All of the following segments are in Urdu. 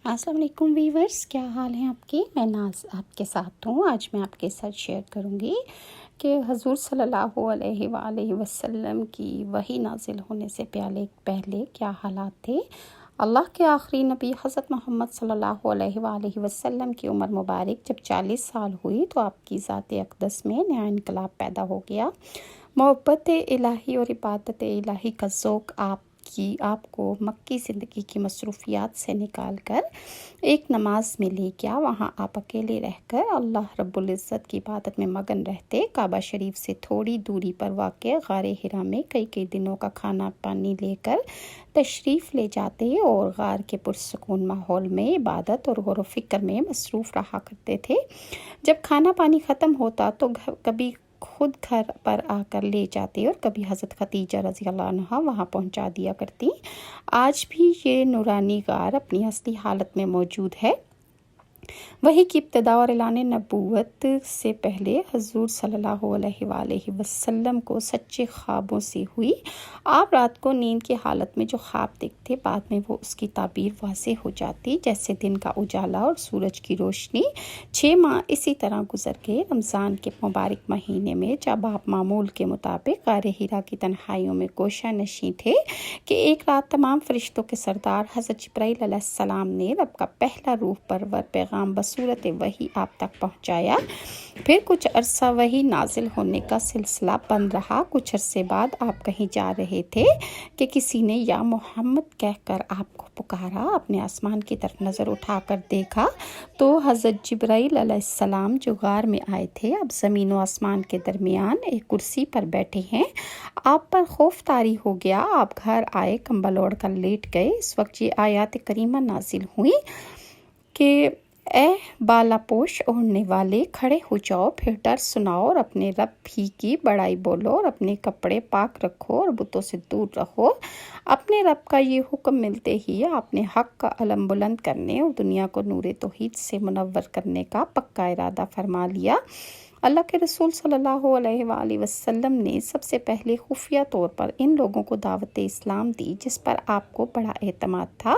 السلام علیکم ویورز، کیا حال ہیں آپ کے؟ میں ناز آپ کے ساتھ ہوں۔ آج میں آپ کے ساتھ شیئر کروں گی کہ حضور صلی اللہ علیہ وآلہ وسلم کی وحی نازل ہونے سے پہلے کیا حالات تھے۔ اللہ کے آخری نبی حضرت محمد صلی اللہ علیہ وآلہ وسلم کی عمر مبارک جب 40 سال ہوئی تو آپ کی ذات اقدس میں نیا انقلاب پیدا ہو گیا۔ محبت الہی اور عبادت الہی کا ذوق آپ کو مکی زندگی کی مصروفیات سے نکال کر ایک نماز میں لے گیا۔ وہاں آپ اکیلے رہ کر اللہ رب العزت کی عبادت میں مگن رہتے۔ کعبہ شریف سے تھوڑی دوری پر واقع غار حرا میں کئی دنوں کا کھانا پانی لے کر تشریف لے جاتے اور غار کے پرسکون ماحول میں عبادت اور غور و فکر میں مصروف رہا کرتے تھے۔ جب کھانا پانی ختم ہوتا تو کبھی خود گھر پر آ کر لے جاتے اور کبھی حضرت خدیجہ رضی اللہ عنہا وہاں پہنچا دیا کرتی۔ آج بھی یہ نورانی غار اپنی اصلی حالت میں موجود ہے۔ وحی کی ابتدا اور اعلان نبوت سے پہلے حضور صلی اللہ علیہ وآلہ وسلم کو سچے خوابوں سے ہوئی۔ آپ رات کو نیند کی حالت میں جو خواب دیکھتے، بعد میں وہ اس کی تعبیر واضح ہو جاتی، جیسے دن کا اجالا اور سورج کی روشنی۔ 6 ماہ اسی طرح گزر گئے۔ رمضان کے مبارک مہینے میں جب آپ معمول کے مطابق غار حرا کی تنہائیوں میں گوشہ نشیں تھے کہ ایک رات تمام فرشتوں کے سردار حضرت جبرائیل علیہ السلام نے رب کا پہلا روح پرور پیغام بصورت وحی آپ تک پہنچایا۔ پھر کچھ عرصہ وحی نازل ہونے کا سلسلہ بند رہا۔ کچھ عرصے بعد آپ کہیں جا رہے تھے کہ کسی نے یا محمد کہہ کر آپ کو پکارا۔ اپنے آسمان کی طرف نظر اٹھا کر دیکھا تو حضرت جبرائیل علیہ السلام جو غار میں آئے تھے اب زمین و آسمان کے درمیان ایک کرسی پر بیٹھے ہیں۔ آپ پر خوف طاری ہو گیا۔ آپ گھر آئے، کمبل اوڑھ کر لیٹ گئے۔ اس وقت یہ آیات کریمہ نازل ہوئی کہ اے بالا پوش اوڑھنے والے، کھڑے ہو جاؤ، پھر ڈر سناؤ اور اپنے رب ہی کی بڑائی بولو اور اپنے کپڑے پاک رکھو اور بتوں سے دور رہو۔ اپنے رب کا یہ حکم ملتے ہی آپ نے حق کا علم بلند کرنے اور دنیا کو نور توحید سے منور کرنے کا پکا ارادہ فرما لیا۔ اللہ کے رسول صلی اللہ علیہ وآلہ وسلم نے سب سے پہلے خفیہ طور پر ان لوگوں کو دعوت اسلام دی جس پر آپ کو بڑا اعتماد تھا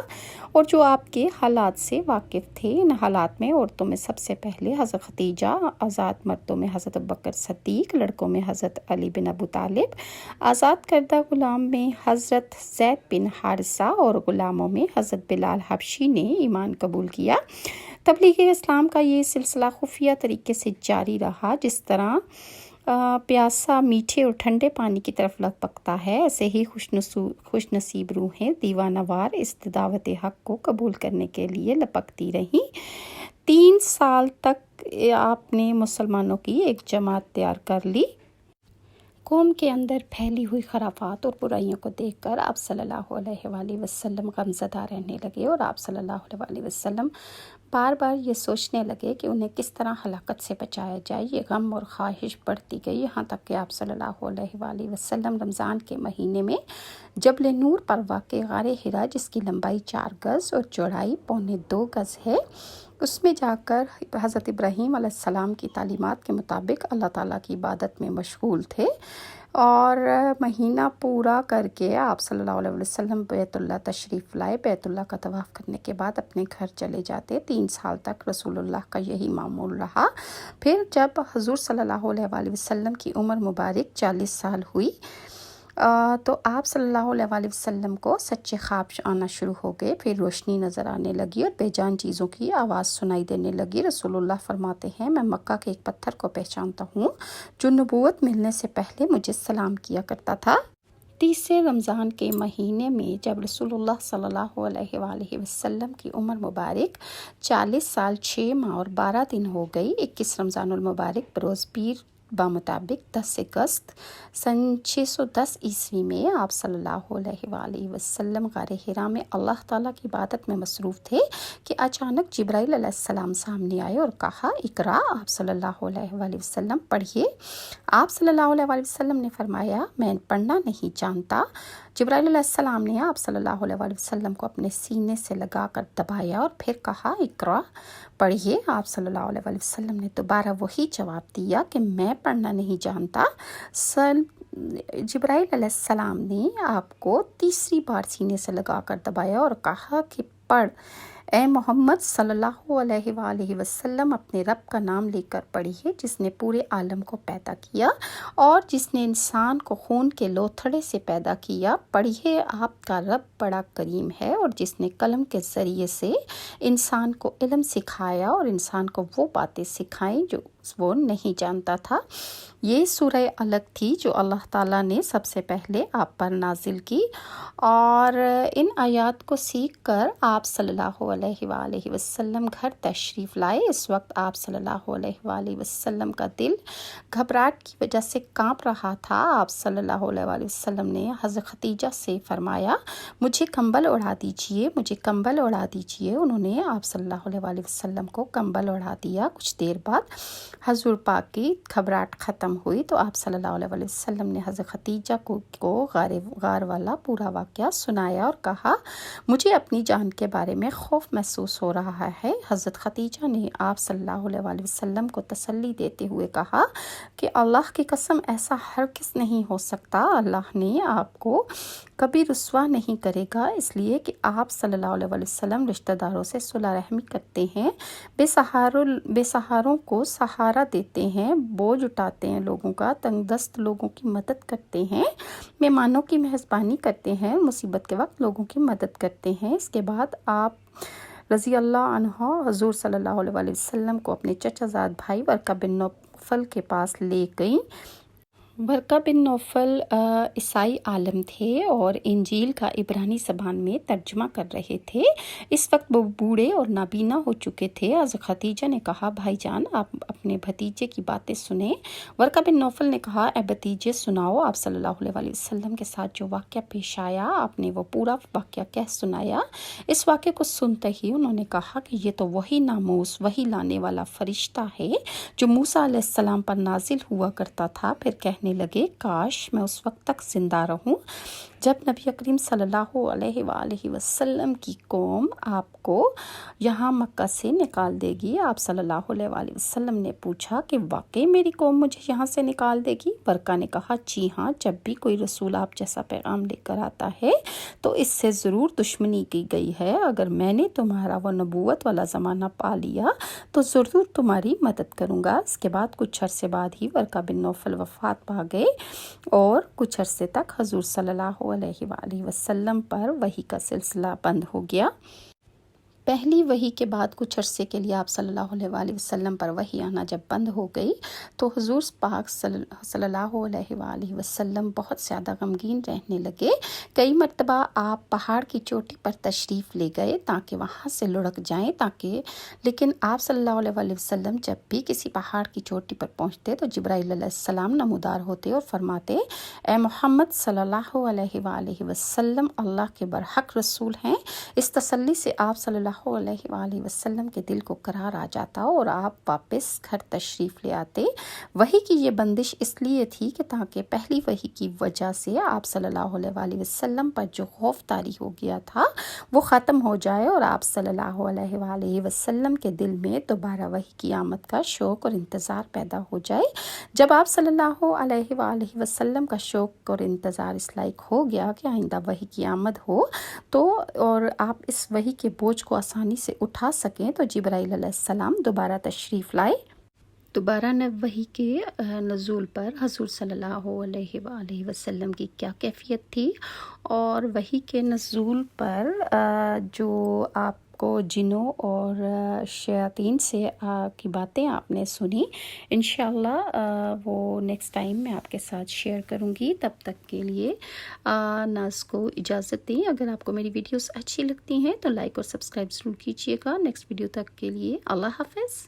اور جو آپ کے حالات سے واقف تھے۔ ان حالات میں عورتوں میں سب سے پہلے حضرت خدیجہ، آزاد مردوں میں حضرت ابوبکر صدیق، لڑکوں میں حضرت علی بن ابو طالب، آزاد کردہ غلام میں حضرت زید بن حارثہ اور غلاموں میں حضرت بلال حبشی نے ایمان قبول کیا۔ تبلیغ اسلام کا یہ سلسلہ خفیہ طریقے سے جاری رہا۔ جس طرح پیاسا میٹھے اور ٹھنڈے پانی کی طرف لپکتا ہے، ایسے ہی خوش نصیب روحیں دیوانہ وار اس دعوت حق کو قبول کرنے کے لیے لپکتی رہیں۔ 3 سال تک آپ نے مسلمانوں کی ایک جماعت تیار کر لی۔ قوم کے اندر پھیلی ہوئی خرافات اور برائیوں کو دیکھ کر آپ صلی اللہ علیہ وآلہ وسلم غمزدہ رہنے لگے اور آپ صلی اللہ علیہ وآلہ وسلم بار بار یہ سوچنے لگے کہ انہیں کس طرح ہلاکت سے بچایا جائے۔ یہ غم اور خواہش بڑھتی گئی، یہاں تک کہ آپ صلی اللہ علیہ وآلہ وسلم رمضان کے مہینے میں جبل نور پر واقع غار حرا، جس کی لمبائی 4 گز اور چوڑائی 2.25 گز ہے، اس میں جا کر حضرت ابراہیم علیہ السلام کی تعلیمات کے مطابق اللہ تعالیٰ کی عبادت میں مشغول تھے۔ اور مہینہ پورا کر کے آپ صلی اللہ علیہ وسلم بیت اللہ تشریف لائے۔ بیت اللہ کا طواف کرنے کے بعد اپنے گھر چلے جاتے۔ 3 سال تک رسول اللہ کا یہی معمول رہا۔ پھر جب حضور صلی اللہ علیہ وآلہ وسلم کی عمر مبارک 40 سال ہوئی تو آپ صلی اللہ علیہ وآلہ وسلم کو سچے خواب آنا شروع ہو گئے۔ پھر روشنی نظر آنے لگی اور بے جان چیزوں کی آواز سنائی دینے لگی۔ رسول اللہ فرماتے ہیں، میں مکہ کے ایک پتھر کو پہچانتا ہوں جو نبوت ملنے سے پہلے مجھے سلام کیا کرتا تھا۔ 30 رمضان کے مہینے میں جب رسول اللہ صلی اللہ علیہ وآلہ وسلم کی عمر مبارک 40 سال 6 ماہ اور 12 دن ہو گئی، 21 رمضان المبارک بروز پیر بمطابق 10 اگست سن 610 عیسوی میں آپ صلی اللہ علیہ وآلہ وسلم غار حرا میں اللہ تعالیٰ کی عبادت میں مصروف تھے کہ اچانک جبرائیل علیہ السلام سامنے آئے اور کہا، اقرا۔ آپ صلی اللہ علیہ وآلہ وسلم پڑھیے۔ آپ صلی اللہ علیہ وآلہ وسلم نے فرمایا، میں پڑھنا نہیں جانتا۔ جبرائیل علیہ السلام نے آپ صلی اللہ علیہ وآلہ وسلم کو اپنے سینے سے لگا کر دبایا اور پھر کہا، اقرا، پڑھیے۔ آپ صلی اللہ علیہ وآلہ وسلم نے دوبارہ وہی جواب دیا کہ میں پڑھنا نہیں جانتا۔ جبرائیل علیہ السلام نے آپ کو تیسری بار سینے سے لگا کر دبایا اور کہا کہ پڑھ۔ اے محمد صلی اللہ علیہ وآلہ وسلم اپنے رب کا نام لے کر پڑھیے جس نے پورے عالم کو پیدا کیا اور جس نے انسان کو خون کے لوتھڑے سے پیدا کیا۔ پڑھیے آپ کا رب بڑا کریم ہے اور جس نے قلم کے ذریعے سے انسان کو علم سکھایا اور انسان کو وہ باتیں سکھائیں جو وہ نہیں جانتا تھا۔ یہ سورہ الگ تھی جو اللہ تعالیٰ نے سب سے پہلے آپ پر نازل کی، اور ان آیات کو سیکھ کر آپ صلی اللہ علیہ وآلہ وسلم گھر تشریف لائے۔ اس وقت آپ صلی اللہ علیہ وآلہ وسلم کا دل گھبراہٹ کی وجہ سے کانپ رہا تھا۔ آپ صلی اللہ علیہ وآلہ وسلم نے حضرت خدیجہ سے فرمایا، مجھے کمبل اڑا دیجئے، مجھے کمبل اڑا دیجئے۔ انہوں نے آپ صلی اللہ علیہ وآلہ وسلم کو کمبل اڑا دیا۔ کچھ دیر بعد حضور پاک کی گھبراہٹ ختم ہوئی تو آپ صلی اللہ علیہ وآلہ وسلم نے حضرت خدیجہ کو غار والا پورا واقعہ سنایا اور کہا، مجھے اپنی جان کے بارے میں خوف محسوس ہو رہا ہے۔ حضرت خدیجہ نے آپ صلی اللہ علیہ وآلہ وسلم کو تسلی دیتے ہوئے کہا کہ اللہ کی قسم ایسا ہرگز نہیں ہو سکتا، اللہ نے آپ کو کبھی رسوا نہیں کرے گا، اس لیے کہ آپ صلی اللہ علیہ وآلہ وسلم رشتہ داروں سے صلح رحمی کرتے ہیں، بے سہاروں کو سہارا دیتے ہیں، بوجھ اٹھاتے ہیں لوگوں کا، تنگ دست لوگوں کی مدد کرتے ہیں، مہمانوں کی میزبانی کرتے ہیں، مصیبت کے وقت لوگوں کی مدد کرتے ہیں۔ اس کے بعد آپ رضی اللہ عنہ حضور صلی اللہ علیہ وآلہ وسلم کو اپنے چچا زاد بھائی ورقہ بن نوفل کے پاس لے گئیں۔ ورقہ بن نوفل عیسائی عالم تھے اور انجیل کا عبرانی زبان میں ترجمہ کر رہے تھے۔ اس وقت وہ بوڑھے اور نابینا ہو چکے تھے۔ حضرت خدیجہ نے کہا، بھائی جان آپ اپنے بھتیجے کی باتیں سنیں۔ ورقہ بن نوفل نے کہا، اے بھتیجے سناؤ۔ آپ صلی اللہ علیہ وآلہ وسلم کے ساتھ جو واقعہ پیش آیا آپ نے وہ پورا واقعہ کہہ سنایا۔ اس واقعے کو سنتے ہی انہوں نے کہا کہ یہ تو وہی ناموس وہی لانے والا فرشتہ ہے جو موسیٰ علیہ السلام پر نازل ہوا کرتا تھا۔ پھر کہنے لگے، کاش میں اس وقت تک زندہ رہوں جب نبی کریم صلی اللہ علیہ وآلہ وسلم کی قوم آپ کو یہاں مکہ سے نکال دے گی۔ آپ صلی اللہ علیہ وآلہ وسلم نے پوچھا کہ واقعی میری قوم مجھے یہاں سے نکال دے گی؟ ورقہ نے کہا، جی ہاں، جب بھی کوئی رسول آپ جیسا پیغام لے کر آتا ہے تو اس سے ضرور دشمنی کی گئی ہے۔ اگر میں نے تمہارا وہ نبوت والا زمانہ پا لیا تو ضرور تمہاری مدد کروں گا۔ اس کے بعد کچھ عرصے بعد ہی ورقہ بن نوفل وفات پا گئے اور کچھ عرصے تک حضور صلی اللہ علیہ وآلہ وسلم پر وحی کا سلسلہ بند ہو گیا۔ پہلی وحی کے بعد کچھ عرصے کے لیے آپ صلی اللہ علیہ وآلہ وسلم پر وحی آنا جب بند ہو گئی تو حضور پاک صلی اللہ علیہ وآلہ وسلم بہت زیادہ غمگین رہنے لگے۔ کئی مرتبہ آپ پہاڑ کی چوٹی پر تشریف لے گئے تاکہ وہاں سے لڑک جائیں لیکن آپ صلی اللہ علیہ وآلہ وسلم جب بھی کسی پہاڑ کی چوٹی پر پہنچتے تو جبرائیل علیہ السلام نمودار ہوتے اور فرماتے، اے محمد صلی اللہ علیہ وآلہ وسلم اللہ کے برحق رسول ہیں۔ اس تسلی سے آپ صلی اللہ علیہ وآلہ وسلم کے دل کو قرار آ جاتا اور آپ واپس گھر تشریف لے آتے۔ وحی کی یہ بندش اس لیے تھی کہ تاکہ پہلی وحی کی وجہ سے آپ صلی اللہ علیہ وآلہ وسلم پر جو خوف طاری ہو گیا تھا وہ ختم ہو جائے اور آپ صلی اللہ علیہ وآلہ وسلم کے دل میں دوبارہ وحی کی آمد کا شوق اور انتظار پیدا ہو جائے۔ جب آپ صلی اللہ علیہ وآلہ وسلم کا شوق اور انتظار اس لائق ہو گیا کہ آئندہ وحی کی آمد ہو تو اور آپ اس وحی کے بوجھ کو آسانی سے اٹھا سکیں تو جبرائیل علیہ السلام دوبارہ تشریف لائے۔ دوبارہ وحی کے نزول پر حضور صلی اللہ علیہ وآلہ وسلم کی کیا کیفیت تھی اور وحی کے نزول پر جو آپ کو جنوں اور شیاطین سے کی باتیں آپ نے سنی، انشاءاللہ وہ نیکسٹ ٹائم میں آپ کے ساتھ شیئر کروں گی۔ تب تک کے لیے ناز کو اجازت دیں۔ اگر آپ کو میری ویڈیوز اچھی لگتی ہیں تو لائک اور سبسکرائب ضرور کیجیے گا۔ نیکسٹ ویڈیو تک کے لیے اللہ حافظ۔